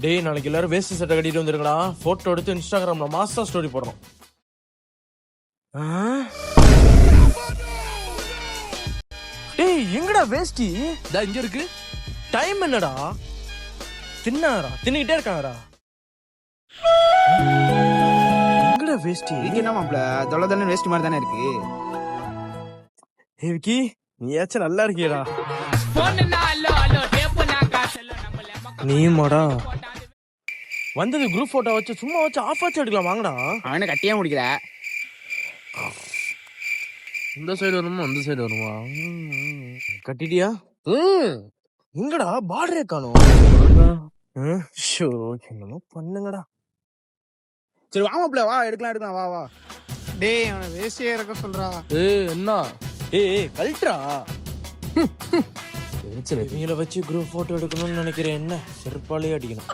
டேய் நாளைக்கு எல்லாரும் வேஸ்ட் சட்டை கட்டிட்டு வந்துருங்கடா. போட்டோ எடுத்து இன்ஸ்டாகிராம்ல மாஸ்டர் ஸ்டோரி போடுறோம். டேய் எங்கடா வேஸ்டி? இங்க இருக்கு. டைம் என்னடா? தின்னுகிட்டே இருக்காங்கடா. எங்கடா வேஸ்டி? இதுக்கு என்ன மாப்ள தொலை வேஸ்ட் மாதிரி தானே இருக்கு. ஏய் விக்கி, நீ ஏச்சும் நல்லா இருக்கியடா. நீமாடா வந்தது குரூப் போட்டோ வச்சு சும்மா வச்சு ஆஃப் வச்சு எடுக்கலாம் வாங்கடா. அவனை கட்டியே முடிக்கல. இந்த சைடு வருமா அந்த சைடு வருமா? கட்டிட்டியா? எங்கடா பார்டரே காணோம். என்னமோ பண்ணுங்கடா. சரி வா மாப்ள வா எடுக்கலாம் வா வா. டேய் அவனை வேஸ்டியே இறக்க சொல்றா. என்ன? ஏய் கல்ட்ரா. இவங்கள வச்சு குரூப் போட்டோ எடுக்கணும்னு நினைக்கிறேன். என்ன செருப்பாலே அடிக்கணும்.